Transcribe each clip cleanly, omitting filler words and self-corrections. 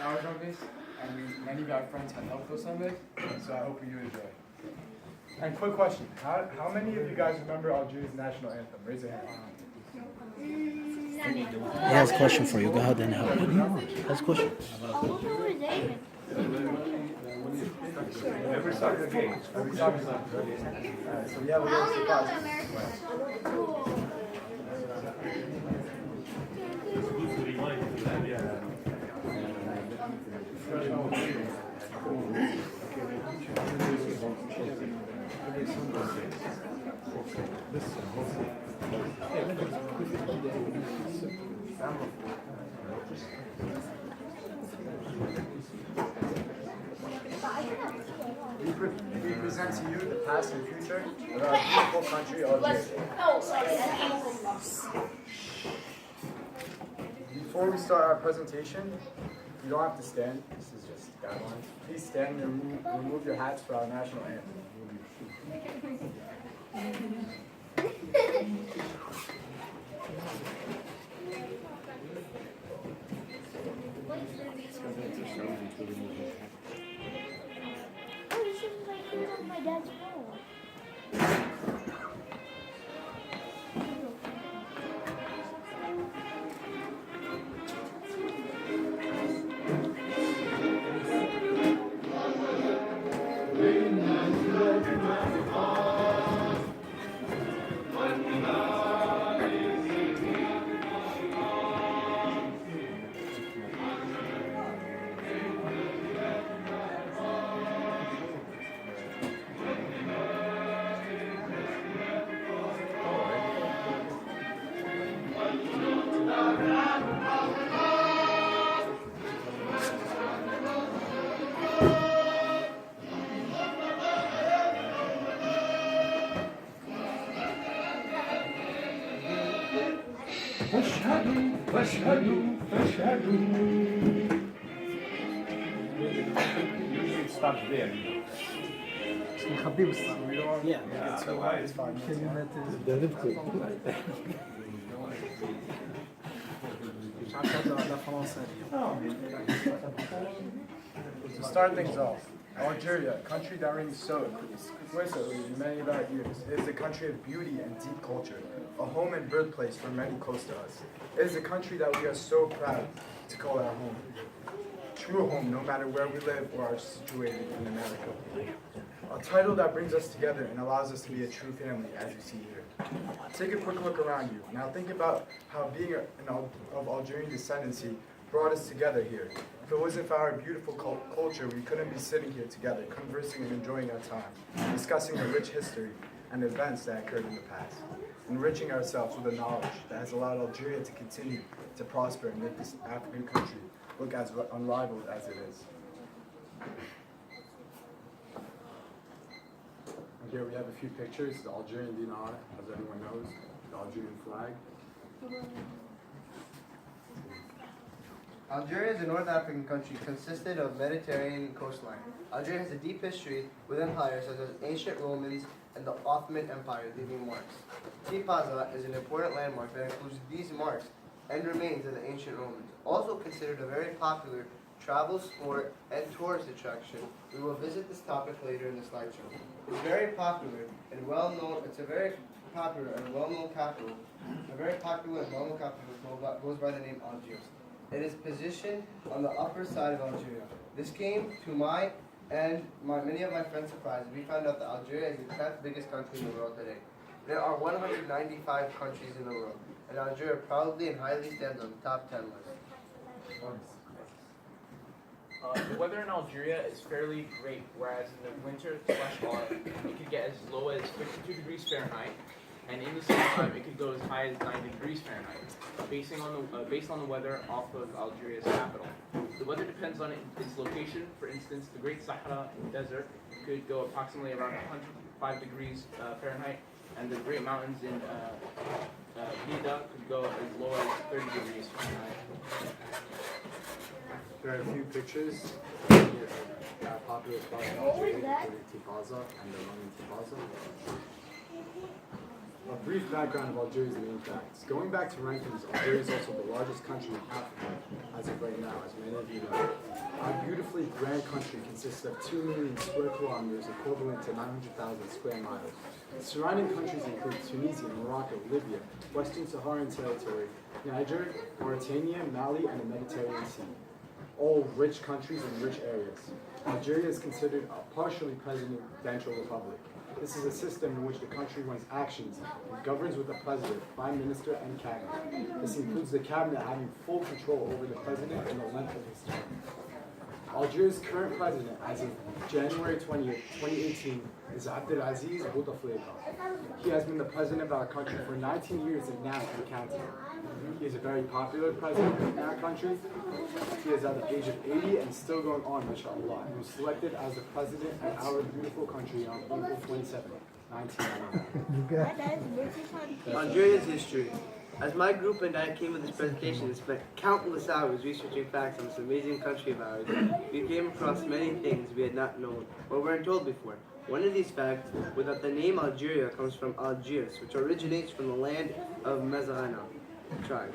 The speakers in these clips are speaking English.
our service, and many of our friends had helped us on this, so I hope you enjoy. And quick question, how many of you guys remember Algeria's national anthem? Raise your hand. He has a question for you. Go ahead and help him. He has a question. Every soccer game. Every soccer game. Alright, so we have a little surprise. We present to you the past and future of our beautiful country, Algeria. Before we start our presentation, you don't have to stand. This is just guidelines. Please stand and remove your hats for our national anthem. Oh, this is like he was on my dad's phone. Stop there. نخبيه بس. Yeah, it's fine. To start things off, Algeria, a country that rings so exquisitely in many of our ears, is a country of beauty and deep culture, a home and birthplace for many close to us. It is a country that we are so proud to call our home. True home, no matter where we live or are situated in America. A title that brings us together and allows us to be a true family, as you see here. Take a quick look around you. Now think about how being of Algerian descendancy brought us together here. If it wasn't for our beautiful culture, we couldn't be sitting here together, conversing and enjoying our time, discussing the rich history and events that occurred in the past, enriching ourselves with the knowledge that has allowed Algeria to continue to prosper and make this African country look as unrivaled as it is. And here we have a few pictures. The Algerian dinar, as everyone knows, the Algerian flag. Algeria is a North African country consisted of Mediterranean coastline. Algeria has a deep history with empires such as ancient Romans and the Ottoman Empire leaving marks. Tipaza is an important landmark that includes these marks and remains of the ancient Romans. Also considered a very popular travel, sport, and tourist attraction. We will visit this topic later in the slideshow. It's very popular and well-known. It's a very popular and well-known capital. A very popular and well-known capital goes by the name Algiers. It is positioned on the upper side of Algeria. This came to my and many of my friends' surprise. We found out that Algeria is the 10th biggest country in the world today. There are 195 countries in the world, and Algeria proudly and highly stands on the top 10 list. The weather in Algeria is fairly great, whereas in the winter/autumn it could get as low as 52 degrees Fahrenheit, and in the summertime it could go as high as 90 degrees Fahrenheit, based on the weather off of Algeria's capital. The weather depends on its location. For instance, the Great Sahara Desert could go approximately around 105 degrees Fahrenheit, and the Great Mountains in Blida could go as low as 30 degrees Fahrenheit. There are a few pictures here of popular spots in Algeria, including Tipaza and the Roman Tipaza. A brief background of Algeria's main facts. Going back to rankings, Algeria is also the largest country in Africa as of right now, as many of you know. roughly grand country consists of 2 million square kilometers, equivalent to 900,000 square miles. The surrounding countries include Tunisia, Morocco, Libya, Western Saharan Territory, Niger, Mauritania, Mali, and the Mediterranean Sea. All rich countries and rich areas. Algeria is considered a partially presidential republic. This is a system in which the country runs actions and governs with a president, prime minister, and cabinet. This includes the cabinet having full control over the president and the length of his term. Algeria's current president, as of January 20th, 2018, is Abdelaziz Bouteflika. He has been the president of our country for 19 years and now he's counting. He is a very popular president in our country. He is at the age of 80 and still going on, mashallah. He was selected as the president of our beautiful country on April 27, 1999. Algeria's history. As my group and I came with this presentation and spent countless hours researching facts on this amazing country of ours, we came across many things we had not known or weren't told before. One of these facts was that the name Algeria comes from Algiers, which originates from the land of Mergana tribe.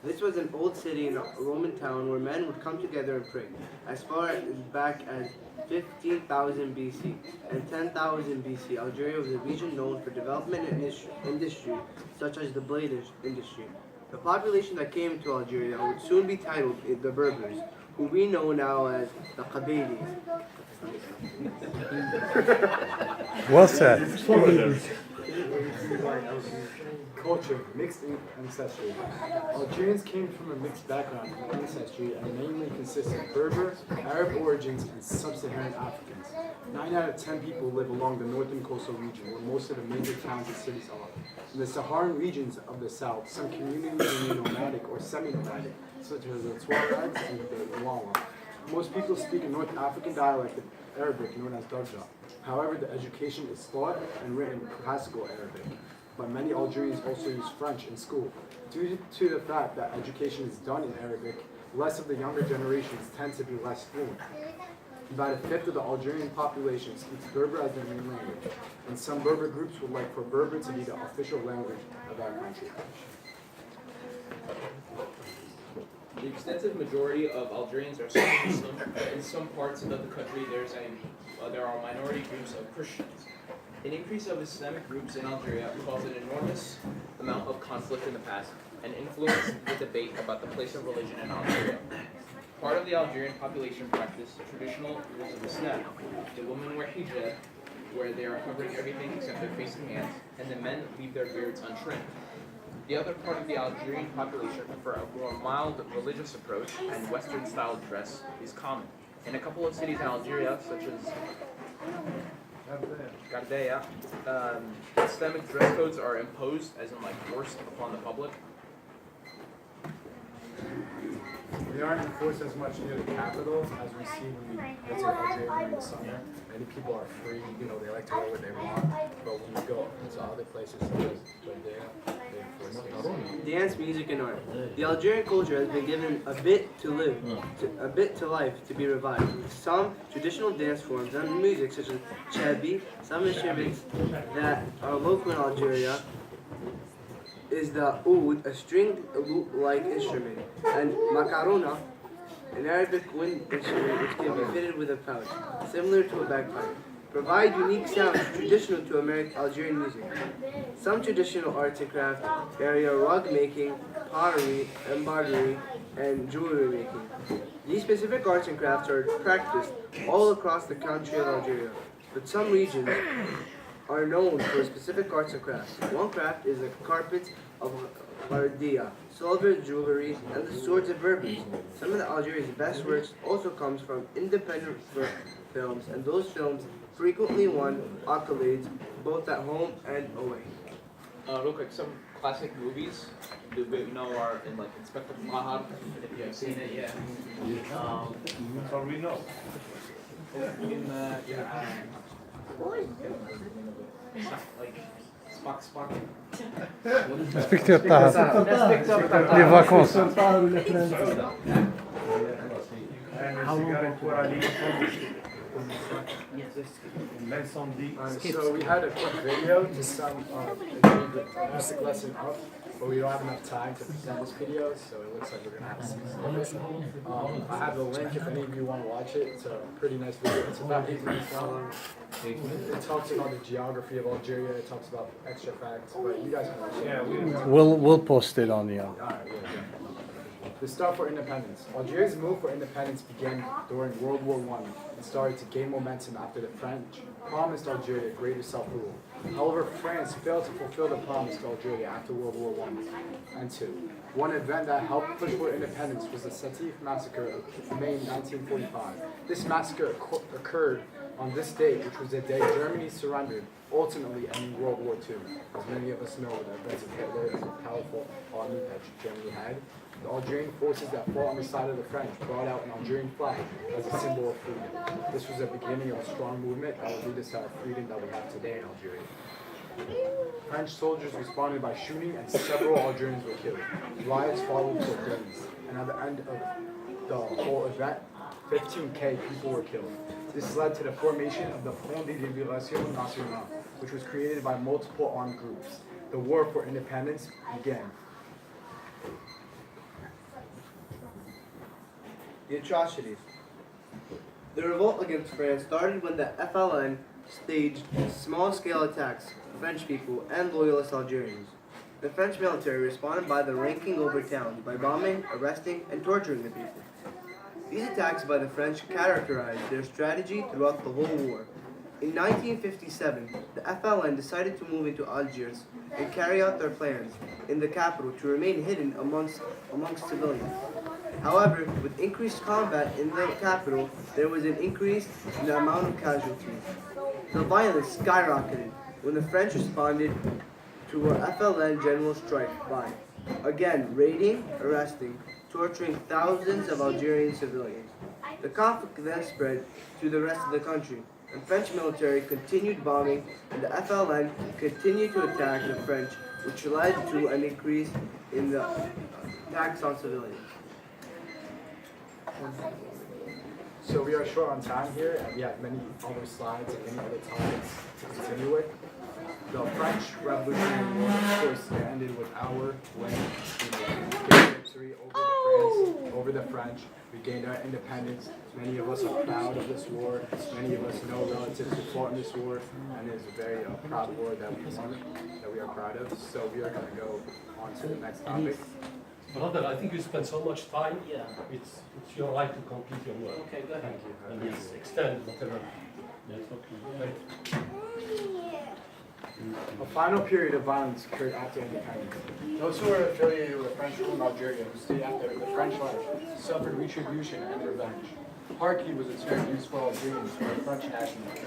This was an old city in a Roman town where men would come together and pray. As far back as 15,000 BC and 10,000 BC, Algeria was a region known for development and industry, such as the blade industry. The population that came to Algeria would soon be titled the Berbers, who we know now as the Kabyles. Well said. Culture, mixed ancestry. Algerians came from a mixed background in ancestry and mainly consist of Berber, Arab origins, and sub-Saharan Africans. 9 out of 10 people live along the northern coastal region, where most of the major towns and cities are. In the Saharan regions of the south, some communities remain nomadic or semi-nomadic, such as the Tuaregs and the Wawa. Most people speak a North African dialect of Arabic known as Darja. However, the education is taught and written in classical Arabic. But many Algerians also use French in school. Due to the fact that education is done in Arabic, less of the younger generations tend to be less fluent. About a fifth of the Algerian population speaks Berber as their main language, and some Berber groups would like for Berber to be the official language of our country. The extensive majority of Algerians are Sunni Muslim. In some parts of the country, there are minority groups of Christians. An increase of Islamic groups in Algeria caused an enormous amount of conflict in the past and influenced the debate about the place of religion in Algeria. Part of the Algerian population practice traditional rules of Islam. The women wear hijab, where they are covering everything except their face and hands, and the men leave their beards untrimmed. The other part of the Algerian population prefer a more mild religious approach, and Western-style dress is common. In a couple of cities in Algeria, such as Gardeya, Islamic dress codes are imposed, as in forced upon the public. They aren't enforced as much near the capital as we see when we visit Algeria in the summer. Many people are free, they like to wear what they want, but when you go to other places such as Gardeya, they enforce things. Dance, music, and art. The Algerian culture has been given a bit to life to be revived. Some traditional dance forms and music such as chabi, some instruments that are local in Algeria is the oud, a stringed lute-like instrument, and macarona, an Arabic wind instrument which can be fitted with a pouch, similar to a bagpipe, provide unique sounds traditional to Algerian music. Some traditional arts and craft area rug making, pottery, embroidery, and jewelry making. These specific arts and crafts are practiced all across the country of Algeria, but some regions are known for specific arts and crafts. One craft is the carpets of Gardeya, silver jewelry, and the swords of Berbers. Some of Algeria's best works also comes from independent films, and those films frequently won accolades both at home and away. Real quick, some classic movies that we know are in Inspector Mahar, if you have seen it, yeah. So we know. Spock. Inspecteur Tahar. Les vacances. And L'incendie. So we had a quick video to sum the music lesson up, but we don't have enough time to present this video, so it looks like we're gonna have to see some of it. I have the link if any of you want to watch it. It's a pretty nice video. It's about 8 minutes long. It talks about the geography of Algeria. It talks about extra facts, but you guys can watch it. Yeah, We'll post it on the. Alright, yeah. The start for independence. Algeria's move for independence began during World War I and started to gain momentum after the French promised Algeria greater self-rule. However, France failed to fulfill the promise to Algeria after World War I and II. One event that helped push for independence was the Sétif massacre of May 1945. This massacre occurred on this date, which was the day Germany surrendered, ultimately ending World War II. As many of us know, the events of Hitler and the powerful army that Germany had. The Algerian forces that fought on the side of the French brought out an Algerian flag as a symbol of freedom. This was the beginning of a strong movement that would lead us to our freedom that we have today in Algeria. French soldiers responded by shooting and several Algerians were killed. Riots followed for days, and at the end of the whole event, 15,000 people were killed. This led to the formation of the Front de Libération Nationale, which was created by multiple armed groups. The war for independence began. The atrocities. The revolt against France started when the FLN staged small-scale attacks on French people and loyalist Algerians. The French military responded by the ranking over towns by bombing, arresting, and torturing the people. These attacks by the French characterized their strategy throughout the whole war. In 1957, the FLN decided to move into Algiers and carry out their plans in the capital to remain hidden amongst civilians. However, with increased combat in the capital, there was an increase in the amount of casualties. The violence skyrocketed when the French responded to a FLN general strike by, again, raiding, arresting, torturing thousands of Algerian civilians. The conflict then spread to the rest of the country. The French military continued bombing, and the FLN continued to attack the French, which led to an increase in the attacks on civilians. So we are short on time here, and we have many other slides and many other topics to continue with. The French Revolutionary War, of course, ended with our win. We gained victory over the French. We gained our independence. Many of us are proud of this war. Many of us know relatives who fought in this war, and it is a very proud war that we won, that we are proud of. So we are going to go on to the next topic. Brother, I think you spent so much time. Yeah. It's your right to complete your work. Okay, go ahead. And let's extend whatever. Yes, okay. A final period of violence occurred after independence. Those who were affiliated with the French rule in Algeria, who stayed after the French left, suffered retribution and revenge. Harki was a term used for Algerians who were French nationalists.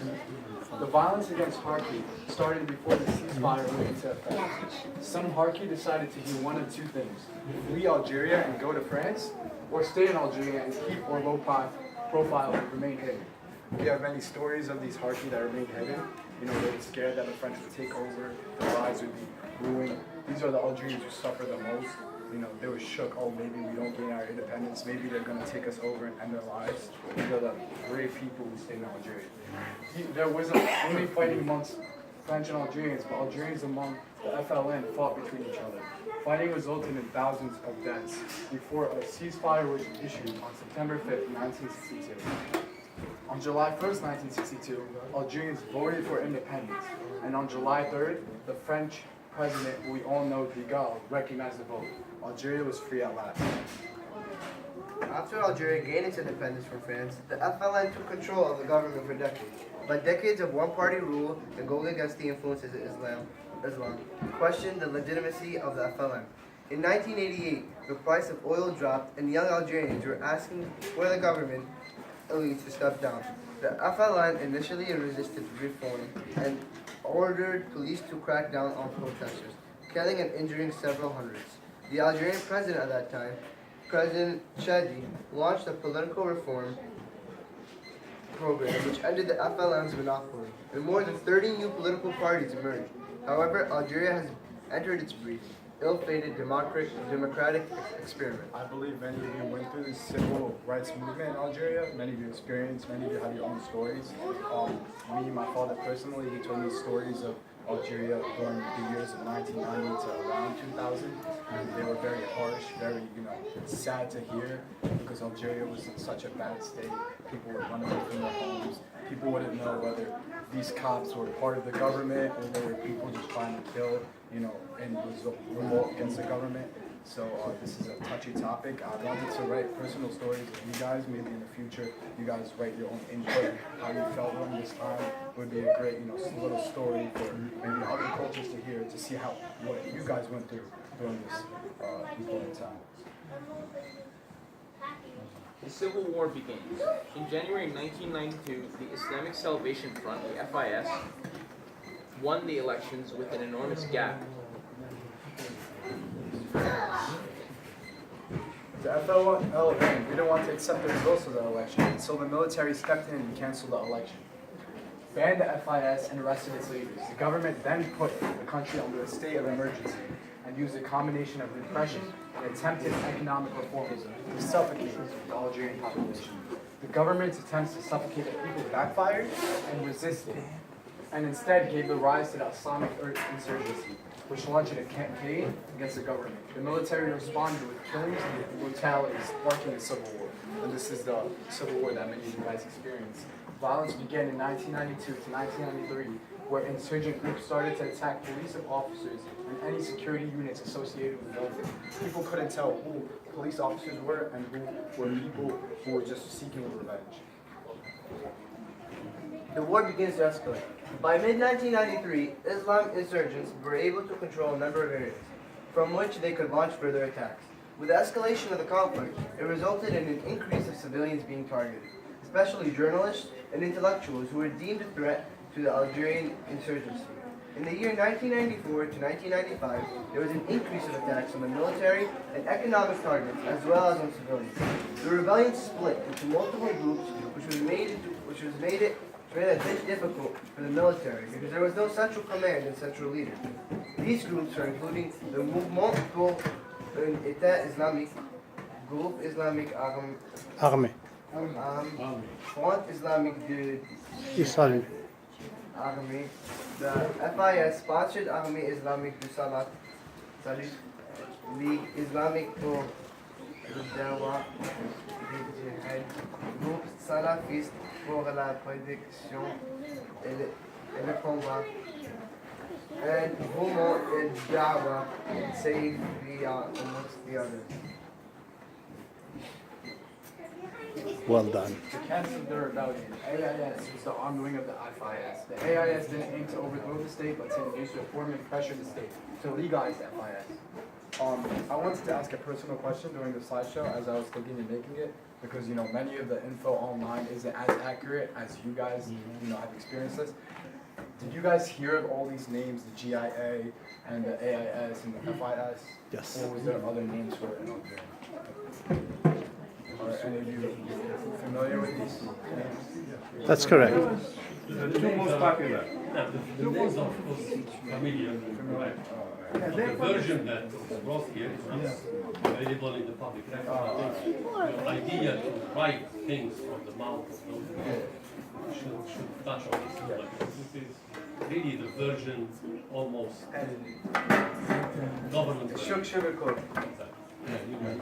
The violence against Harki started before the ceasefire went into effect. Some Harki decided to do one of two things: flee Algeria and go to France, or stay in Algeria and keep or low profile and remain hidden. We have many stories of these Harki that remained hidden. You know, they were scared that the French would take over, their lives would be ruined. These are the Algerians who suffer the most. You know, they were shook, oh, maybe we don't gain our independence, maybe they're going to take us over and end their lives. These are the brave people who stayed in Algeria. There wasn't only fighting amongst French and Algerians, but Algerians among the FLN fought between each other. Fighting resulted in thousands of deaths before a ceasefire was issued on September 5th, 1962. On July 1st, 1962, Algerians voted for independence, and on July 3rd, the French president, who we all know, de Gaulle, recognized the vote. Algeria was free at last. After Algeria gained its independence from France, the FLN took control of the government for decades. But decades of one-party rule and going against the influences of Islam questioned the legitimacy of the FLN. In 1988, the price of oil dropped, and young Algerians were asking for the government elites to step down. The FLN initially resisted reform and ordered police to crack down on protesters, killing and injuring several hundreds. The Algerian president at that time, President Chedi, launched a political reform program which ended the FLN's monopoly, and more than 30 new political parties emerged. However, Algeria has entered its brief. ill-fated democratic experiment. I believe many of you went through the civil rights movement in Algeria. Many of you experienced, many of you have your own stories. My father personally, he told me stories of Algeria during the years of 1990 to around 2000. And they were very harsh, very, sad to hear because Algeria was in such a bad state. People were running away from their homes. People wouldn't know whether these cops were part of the government or they were people just trying to kill, and revolt against the government. So this is a touchy topic. I wanted to write personal stories of you guys. Maybe in the future, you guys write your own input, how you felt during this time. Would be a great, little story for maybe other cultures to hear, to see what you guys went through during this important time. The Civil War begins. In January 1992, the Islamic Salvation Front, the FIS, won the elections with an enormous gap. The FLN didn't want to accept the results of the election, so the military stepped in and canceled the election. Banned the FIS and arrested its leaders. The government then put the country under a state of emergency and used a combination of repression and attempted economic reforms to suffocate the Algerian population. The government's attempts to suffocate the people backfired and resisted, and instead gave the rise to the Islamic insurgency, which launched a campaign against the government. The military responded with killings and brutality, sparking the civil war. And this is the civil war that many of you guys experienced. Violence began in 1992 to 1993, where insurgent groups started to attack police officers and any security units associated with the movement. People couldn't tell who police officers were and who were people who were just seeking revenge. The war begins to escalate. By mid-1993, Islam insurgents were able to control a number of areas, from which they could launch further attacks. With the escalation of the conflict, it resulted in an increase of civilians being targeted, especially journalists and intellectuals who were deemed a threat to the Algerian insurgency. In the year 1994 to 1995, there was an increase of attacks on the military and economic targets as well as on civilians. The rebellion split into multiple groups, which made it a bit difficult for the military because there was no central command and central leader. These groups are including the Mouvement pour un État Islamique, Groupe Islamique Armée. Front Islamique de Israël. Armée, the FIS-sponsored Armée Islamique du Salut, Ligue Islamique pour le Dawa, Groupe Salafiste pour la prédiction et le combat, and Mouvement et Dawa, save amongst the others. Well done. The cast of the rebellion. AIS was the armed wing of the FIS. The AIS didn't aim to overthrow the state, but to induce reform and pressure the state to legalize the FIS. I wanted to ask a personal question during the slideshow as I was thinking and making it, because many of the info online isn't as accurate as you guys have experienced this. Did you guys hear of all these names, the GIA and the AIS and the FIS? Yes. Or was there other names for it in Algeria? Are any of you familiar with these names? That's correct. The two most popular. The names are of course familiar, right? But the version that was brought here is available in the public record. The idea to write things from the mouth of those people should touch on this. But this is really the version almost government. Sugar code. Yeah, you know.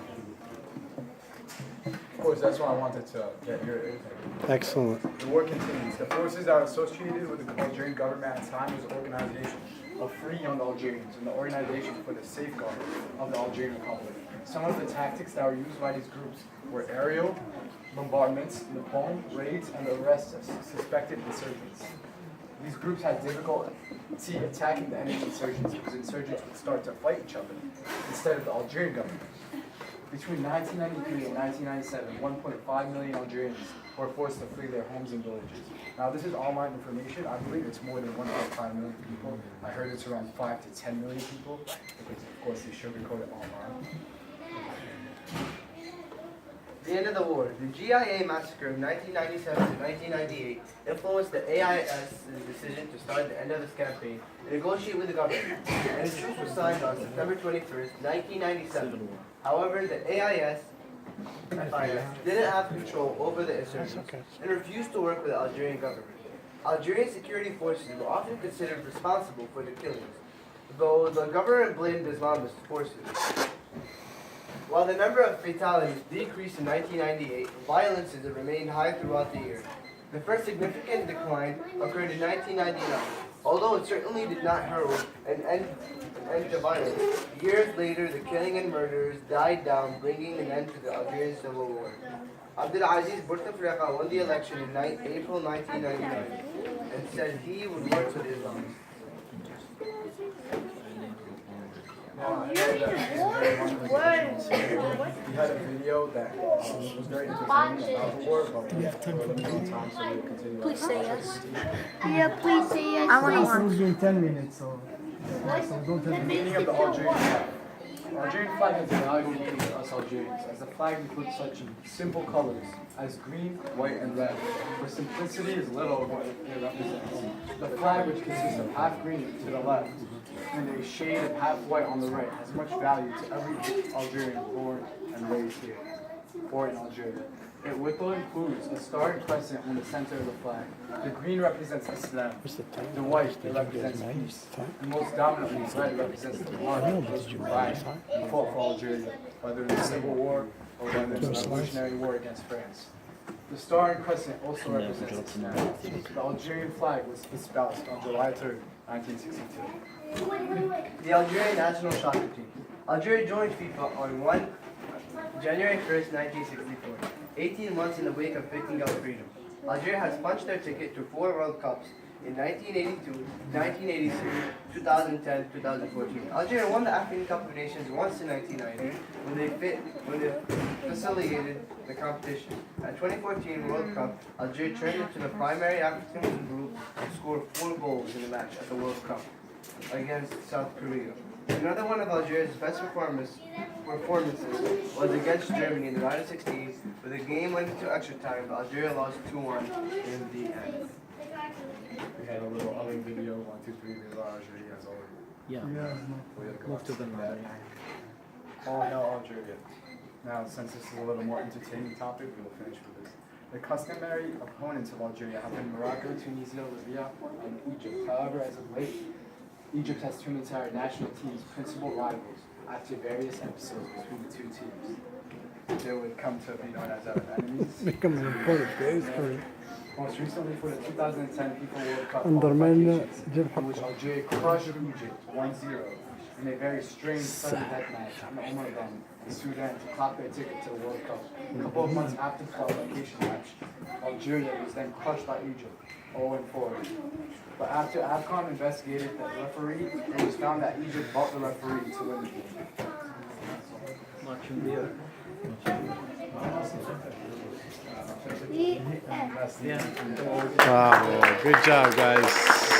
Of course, that's why I wanted to get your opinion. Excellent. The war continues. The forces that are associated with the Algerian government at the time was an organization of free young Algerians and the organization for the safeguard of the Algerian Republic. Some of the tactics that were used by these groups were aerial bombardments, napalm raids, and the arrest of suspected insurgents. These groups had difficulty attacking the enemy insurgents because insurgents would start to fight each other instead of the Algerian government. Between 1993 and 1997, 1.5 million Algerians were forced to flee their homes and villages. Now, this is online information. I believe it's more than 1.5 million people. I heard it's around 5 to 10 million people, because of course they sugarcoat it online. The end of the war. The GIA massacre of 1997 to 1998 influenced the AIS's decision to start the end of this campaign and negotiate with the government. And the truce was signed on September 21st, 1997. However, the AIS didn't have control over the insurgents and refused to work with the Algerian government. Algerian security forces were often considered responsible for the killings, though the government blamed Islamist forces. While the number of fatalities decreased in 1998, violence has remained high throughout the year. The first significant decline occurred in 1999, although it certainly did not herald an end to violence. Years later, the killing and murders died down, bringing an end to the Algerian Civil War. Abdelaziz Bouteflika won the election in April 1999 and said he would work with Islamists. Now, I know that this is very much we had a video that was very entertaining about the war, but we have limited time, so we'll continue. Please say yes. Yeah, please say yes. I want in 10 minutes, so don't tell The meaning of the Algerian flag. The Algerian flag has a valuable meaning to us Algerians, as the flag includes such simple colors as green, white, and red, where simplicity is little of what it represents. The flag, which consists of half green to the left and a shade of half white on the right, has much value to every Algerian born and raised here, or in Algeria. It also includes a star and crescent in the center of the flag. The green represents Islam, the white represents peace, and most dominantly, red represents the blood of those who died and fought for Algeria, whether in the Civil War or whether in the Revolutionary War against France. The star and crescent also represents Islam. The Algerian flag was espoused on July 3rd, 1962. The Algerian national soccer team. Algeria joined FIFA on January 1st, 1964, 18 months in the wake of picking up freedom. Algeria has punched their ticket to 4 World Cups in 1982, 1986, 2010, 2014. Algeria won the African Cup of Nations once in 1990 when they facilitated the competition. At 2014 World Cup, Algeria turned into the primary African group and scored 4 goals in the match at the World Cup against South Korea. Another one of Algeria's best performances was against Germany in the round of 16, where the game went into extra time, but Algeria lost 2-1 in the end. We had a little other video, 1, 2, 3, we love Algeria as always. Yeah. We had to go Move to the that. All hail Algeria. Now, since this is a little more entertaining topic, we will finish with this. The customary opponents of Algeria have been Morocco, Tunisia, Libya, and Egypt. However, as of late, Egypt has turned into our national team's principal rivals after various episodes between the two teams. They would come to be known as our enemies. Most recently for the 2010 FIFA World Cup qualifications, in which Algeria crushed Egypt 1-0 in a very strange sudden death match in Oman in Sudan to clock their ticket to the World Cup. A couple of months after the qualification match, Algeria was then crushed by Egypt 0-4. But after AFCON investigated the referee, it was found that Egypt bought the referee to win the game. Bravo. Good job, guys.